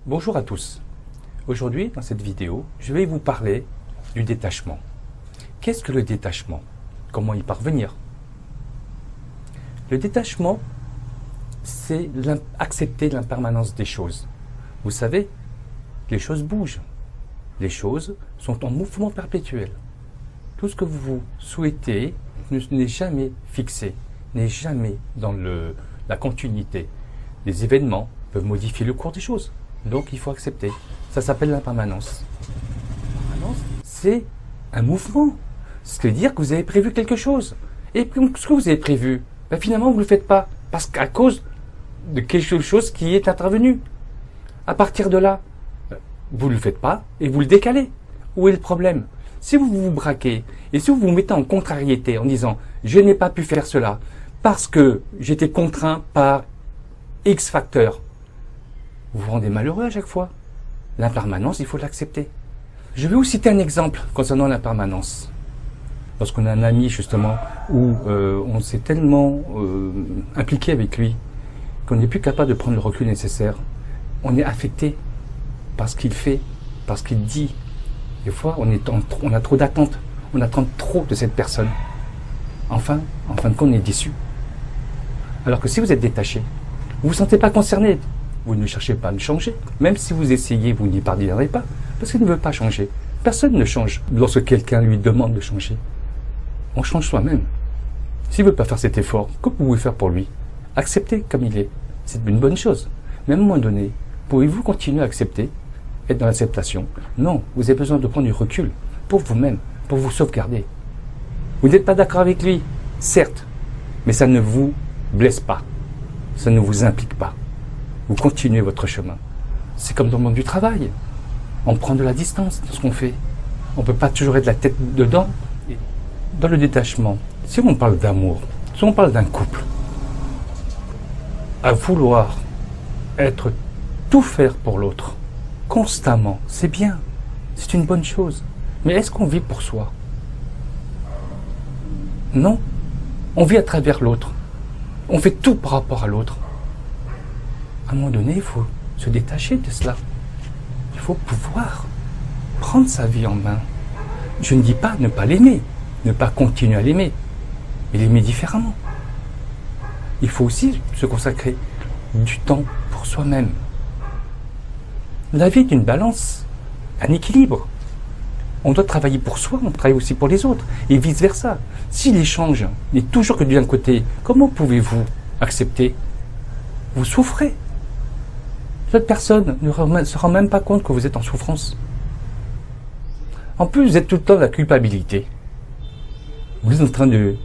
Bonjour à tous. Aujourd'hui, dans cette vidéo, je vais vous parler du détachement. Qu'est-ce que le détachement? Comment y parvenir? Le détachement, c'est accepter l'impermanence des choses. Vous savez, les choses bougent. Les choses sont en mouvement perpétuel. Tout ce que vous souhaitez n'est jamais fixé, n'est jamais dans la continuité. Les événements peuvent modifier le cours des choses. Donc il faut accepter. Ça s'appelle l'impermanence. L'impermanence, c'est un mouvement. Ce qui veut dire que vous avez prévu quelque chose. Et puis, ce que vous avez prévu, finalement vous ne le faites pas. Parce qu'à cause de quelque chose qui est intervenu. À partir de là, vous ne le faites pas et vous le décalez. Où est le problème? Si vous vous braquez et si vous vous mettez en contrariété en disant « je n'ai pas pu faire cela parce que j'étais contraint par X facteur », vous vous rendez malheureux à chaque fois. L'impermanence, il faut l'accepter. Je vais vous citer un exemple concernant l'impermanence. Lorsqu'on a un ami justement où on s'est tellement impliqué avec lui qu'on n'est plus capable de prendre le recul nécessaire, on est affecté par ce qu'il fait, par ce qu'il dit. Des fois, on a trop d'attentes, on attend trop de cette personne. Enfin, en fin de compte, on est déçu. Alors que si vous êtes détaché, vous ne vous sentez pas concerné. Vous ne cherchez pas à le changer. Même si vous essayez, vous n'y parviendrez pas. Parce qu'il ne veut pas changer. Personne ne change lorsque quelqu'un lui demande de changer. On change soi-même. S'il ne veut pas faire cet effort, que pouvez-vous faire pour lui? Accepter comme il est. C'est une bonne chose. Mais à un moment donné, pouvez-vous continuer à accepter? Être dans l'acceptation? Non, vous avez besoin de prendre du recul pour vous-même, pour vous sauvegarder. Vous n'êtes pas d'accord avec lui, certes, mais ça ne vous blesse pas. Ça ne vous implique pas. Vous continuez votre chemin. C'est comme dans le monde du travail. On prend de la distance dans ce qu'on fait. On ne peut pas toujours être la tête dedans. Dans le détachement, si on parle d'amour, si on parle d'un couple, à vouloir tout faire pour l'autre, constamment, c'est bien. C'est une bonne chose. Mais est-ce qu'on vit pour soi? Non. On vit à travers l'autre. On fait tout par rapport à l'autre. À un moment donné, il faut se détacher de cela. Il faut pouvoir prendre sa vie en main. Je ne dis pas ne pas l'aimer, ne pas continuer à l'aimer, mais l'aimer différemment. Il faut aussi se consacrer du temps pour soi-même. La vie est une balance, un équilibre. On doit travailler pour soi, on travaille aussi pour les autres, et vice-versa. Si l'échange n'est toujours que d'un côté, comment pouvez-vous accepter? Vous souffrez. Cette personne ne se rend même pas compte que vous êtes en souffrance. En plus, vous êtes tout le temps dans la culpabilité. Vous êtes en train de...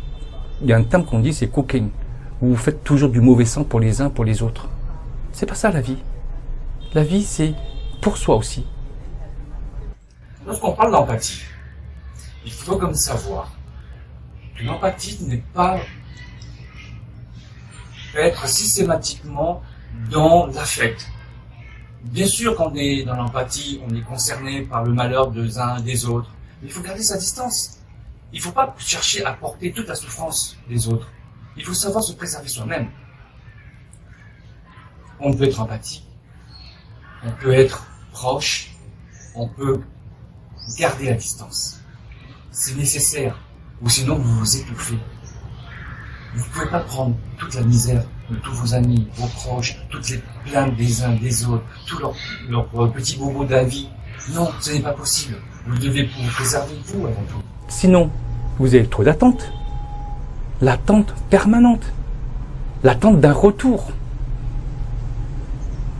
Il y a un terme qu'on dit, c'est cooking. Vous faites toujours du mauvais sang pour les uns, pour les autres. C'est pas ça la vie. La vie, c'est pour soi aussi. Lorsqu'on parle d'empathie, il faut comme savoir que l'empathie n'est pas être systématiquement dans l'affect. Bien sûr, quand on est dans l'empathie, on est concerné par le malheur des uns et des autres. Mais il faut garder sa distance. Il ne faut pas chercher à porter toute la souffrance des autres. Il faut savoir se préserver soi-même. On peut être empathique, on peut être proche, on peut garder la distance. C'est nécessaire, ou sinon vous vous étouffez. Vous ne pouvez pas prendre toute la misère de tous vos amis, vos proches, toutes les plaintes des uns des autres, tous leurs petits bobos de la vie. Non, ce n'est pas possible. Vous devez vous préserver vous avant tout. Sinon, vous avez trop d'attentes. L'attente permanente. L'attente d'un retour.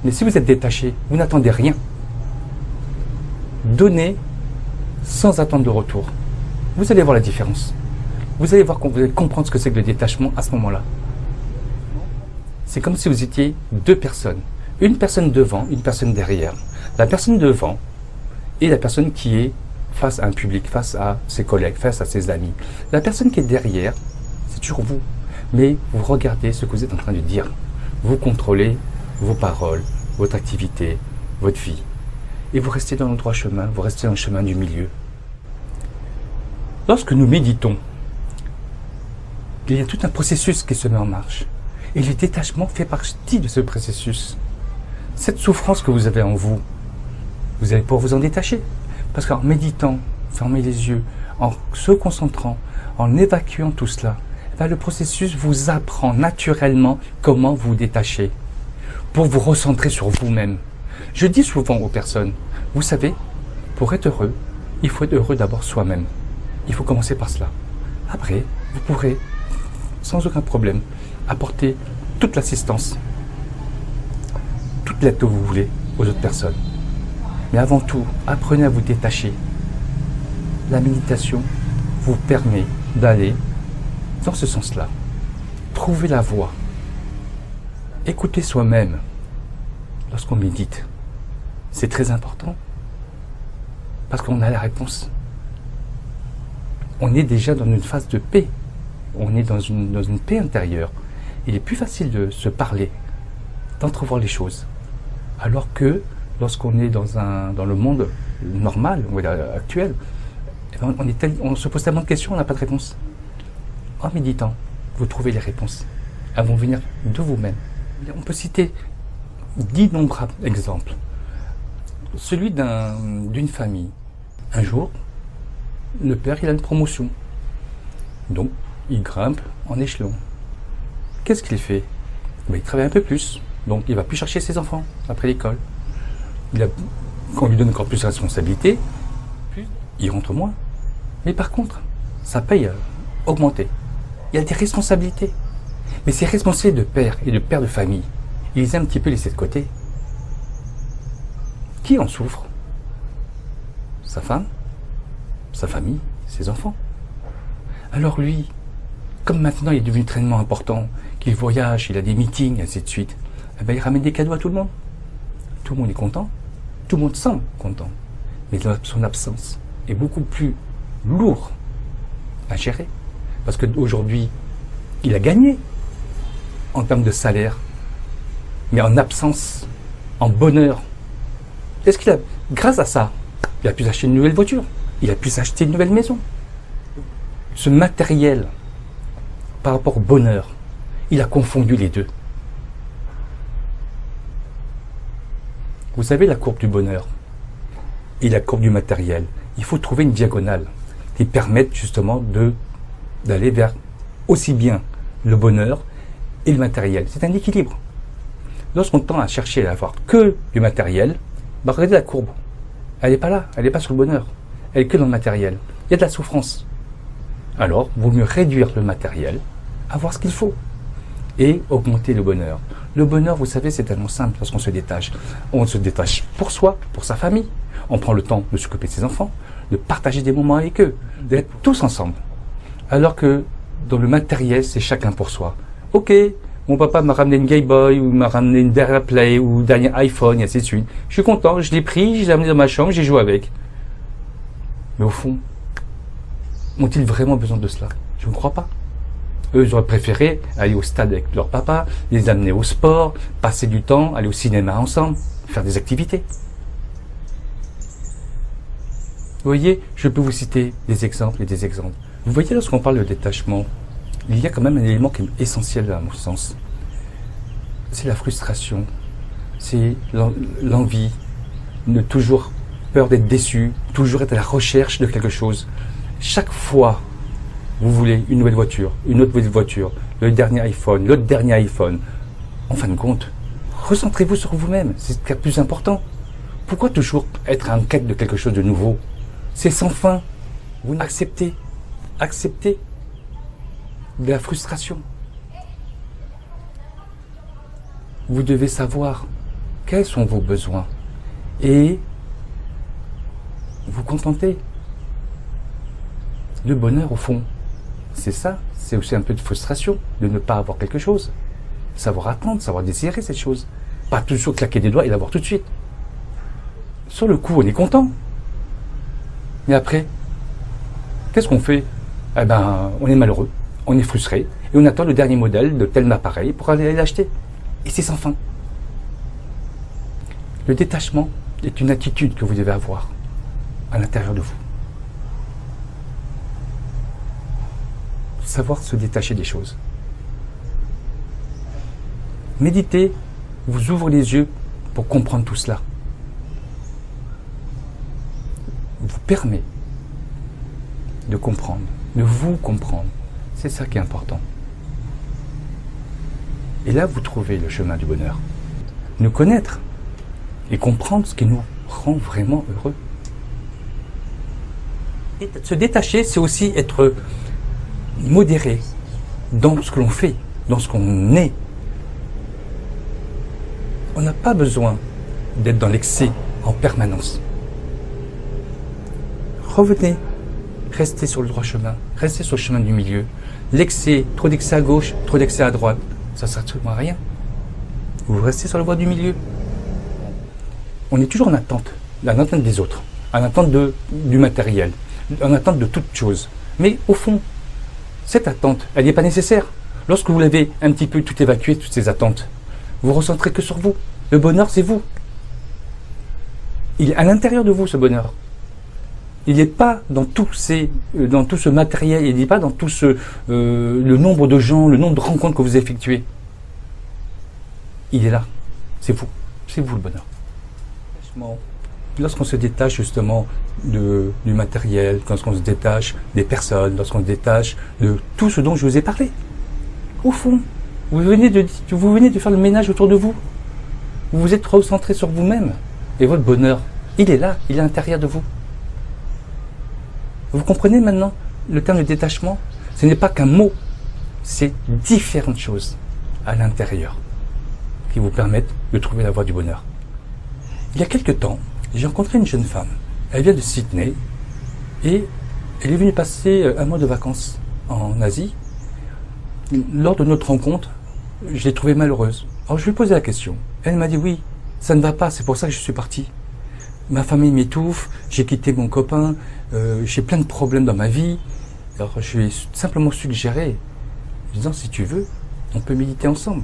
Mais si vous êtes détaché, vous n'attendez rien. Donnez sans attendre de retour. Vous allez voir la différence. Vous allez voir, vous allez comprendre ce que c'est que le détachement à ce moment-là. C'est comme si vous étiez deux personnes. Une personne devant, une personne derrière. La personne devant est la personne qui est face à un public, face à ses collègues, face à ses amis. La personne qui est derrière, c'est toujours vous. Mais vous regardez ce que vous êtes en train de dire. Vous contrôlez vos paroles, votre activité, votre vie. Et vous restez dans le droit chemin, vous restez dans le chemin du milieu. Lorsque nous méditons, il y a tout un processus qui se met en marche. Et le détachement fait partie de ce processus. cette souffrance que vous avez en vous, vous allez pouvoir vous en détacher. Parce qu'en méditant, fermez les yeux, en se concentrant, en évacuant tout cela, le processus vous apprend naturellement comment vous détacher pour vous recentrer sur vous-même. Je dis souvent aux personnes, vous savez, pour être heureux, il faut être heureux d'abord soi-même. Il faut commencer par cela. Après, vous pourrez, sans aucun problème, apporter toute l'assistance, toute l'aide que vous voulez aux autres personnes. Mais avant tout, apprenez à vous détacher. La méditation vous permet d'aller dans ce sens-là. Trouvez la voie. Écoutez soi-même lorsqu'on médite. C'est très important parce qu'on a la réponse. On est déjà dans une phase de paix. On est dans une paix intérieure. Il est plus facile de se parler, d'entrevoir les choses. Alors que lorsqu'on est dans le monde normal, actuel, on se pose tellement de questions, on n'a pas de réponse. En méditant, vous trouvez les réponses. Elles vont venir de vous-même. On peut citer d'innombrables exemples. Celui d'une famille. Un jour, le père il a une promotion. Donc, il grimpe en échelon. Qu'est-ce qu'il fait? Il travaille un peu plus. Donc, il va plus chercher ses enfants après l'école. Quand on lui donne encore plus de responsabilités, il rentre moins. Mais par contre, sa paye a augmenté. Il y a des responsabilités. Mais ces responsabilités de père et de père de famille, il les a un petit peu laissés de côté. Qui en souffre? Sa femme, sa famille, ses enfants. Alors lui, comme maintenant il est devenu tellement important, qu'il voyage, il a des meetings, ainsi de suite, il ramène des cadeaux à tout le monde. Tout le monde est content, tout le monde semble content. Mais son absence est beaucoup plus lourde à gérer. Parce qu'aujourd'hui, il a gagné en termes de salaire, mais en absence, en bonheur. Est-ce qu'il a, grâce à ça, il a pu acheter une nouvelle voiture, il a pu s'acheter une nouvelle maison. Ce matériel, par rapport au bonheur, il a confondu les deux. Vous savez la courbe du bonheur et la courbe du matériel. Il faut trouver une diagonale qui permette justement d'aller vers aussi bien le bonheur et le matériel. C'est un équilibre. Lorsqu'on tend à chercher à avoir que du matériel, regardez la courbe. Elle n'est pas là, elle n'est pas sur le bonheur. Elle est que dans le matériel. Il y a de la souffrance. Alors, il vaut mieux réduire le matériel, avoir ce qu'il faut, et augmenter le bonheur. Le bonheur, vous savez, c'est tellement simple lorsqu'on se détache. On se détache pour soi, pour sa famille. On prend le temps de s'occuper de ses enfants, de partager des moments avec eux, d'être tous ensemble. Alors que dans le matériel, c'est chacun pour soi. Ok, mon papa m'a ramené une Game Boy, ou m'a ramené une dernière Play, ou une dernier iPhone, et ainsi de suite. Je suis content, je l'ai pris, je l'ai amené dans ma chambre, j'ai joué avec. Mais au fond, ont-ils vraiment besoin de cela? Je ne crois pas. Eux, ils auraient préféré aller au stade avec leur papa, les amener au sport, passer du temps, aller au cinéma ensemble, faire des activités. Vous voyez, je peux vous citer des exemples et des exemples. Vous voyez, lorsqu'on parle de détachement, il y a quand même un élément qui est essentiel à mon sens. C'est la frustration, c'est l'envie, de toujours peur d'être déçu, toujours être à la recherche de quelque chose. Chaque fois, vous voulez une nouvelle voiture, une autre nouvelle voiture, le dernier iPhone, l'autre dernier iPhone. En fin de compte, recentrez-vous sur vous-même, c'est ce qui est le plus important. Pourquoi toujours être en quête de quelque chose de nouveau? C'est sans fin. Vous acceptez de la frustration. Vous devez savoir quels sont vos besoins et vous contenter. Le bonheur, au fond, c'est ça. C'est aussi un peu de frustration de ne pas avoir quelque chose. Savoir attendre, savoir désirer cette chose. Pas toujours claquer des doigts et l'avoir tout de suite. Sur le coup, on est content. Mais après, qu'est-ce qu'on fait? On est malheureux, on est frustré, et on attend le dernier modèle de tel appareil pour aller l'acheter. Et c'est sans fin. Le détachement est une attitude que vous devez avoir à l'intérieur de vous. Savoir se détacher des choses. Méditer vous ouvre les yeux pour comprendre tout cela. Vous permet de comprendre, de vous comprendre. C'est ça qui est important. Et là, vous trouvez le chemin du bonheur. Nous connaître et comprendre ce qui nous rend vraiment heureux. Et se détacher, c'est aussi être modéré dans ce que l'on fait, dans ce qu'on est. On n'a pas besoin d'être dans l'excès en permanence. Revenez, restez sur le droit chemin, restez sur le chemin du milieu. L'excès, trop d'excès à gauche, trop d'excès à droite, ça ne sert absolument à rien. Vous restez sur la voie du milieu. On est toujours en attente des autres, en attente du matériel, en attente de toute chose. Mais au fond, cette attente, elle n'est pas nécessaire. Lorsque vous l'avez un petit peu tout évacué, toutes ces attentes, vous ne recentrez que sur vous. Le bonheur, c'est vous. Il est à l'intérieur de vous, ce bonheur. Il n'est pas dans tout ce matériel, il n'est pas dans tout le nombre de gens, le nombre de rencontres que vous effectuez. Il est là. C'est vous. C'est vous le bonheur. Lorsqu'on se détache justement du matériel, lorsqu'on se détache des personnes, lorsqu'on se détache de tout ce dont je vous ai parlé, au fond, vous venez de faire le ménage autour de vous. Vous vous êtes recentré sur vous-même. Et votre bonheur, il est là, il est à l'intérieur de vous. Vous comprenez maintenant le terme de détachement? Ce n'est pas qu'un mot, c'est différentes choses à l'intérieur qui vous permettent de trouver la voie du bonheur. Il y a quelque temps, j'ai rencontré une jeune femme. Elle vient de Sydney et elle est venue passer un mois de vacances en Asie. Lors de notre rencontre, je l'ai trouvée malheureuse. Alors je lui ai posé la question. Elle m'a dit oui, ça ne va pas, c'est pour ça que je suis partie. Ma famille m'étouffe, j'ai quitté mon copain, j'ai plein de problèmes dans ma vie. Alors je lui ai simplement suggéré, en disant si tu veux, on peut méditer ensemble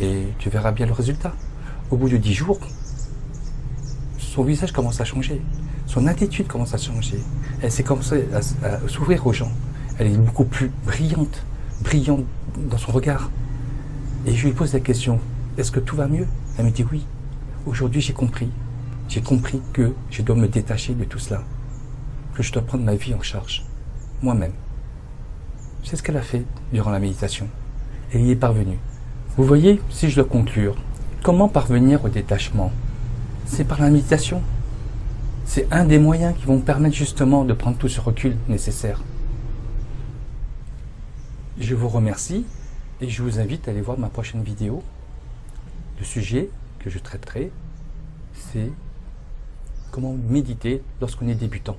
et tu verras bien le résultat. Au bout de 10 jours, son visage commence à changer, son attitude commence à changer. Elle s'est commencée à s'ouvrir aux gens. Elle est beaucoup plus brillante dans son regard. Et je lui pose la question, est-ce que tout va mieux? Elle me dit oui. Aujourd'hui j'ai compris. J'ai compris que je dois me détacher de tout cela. Que je dois prendre ma vie en charge. Moi-même. C'est ce qu'elle a fait durant la méditation. Elle y est parvenue. Vous voyez, si je dois conclure, comment parvenir au détachement? C'est par la méditation. C'est un des moyens qui vont me permettre justement de prendre tout ce recul nécessaire. Je vous remercie et je vous invite à aller voir ma prochaine vidéo. Le sujet que je traiterai, c'est comment méditer lorsqu'on est débutant.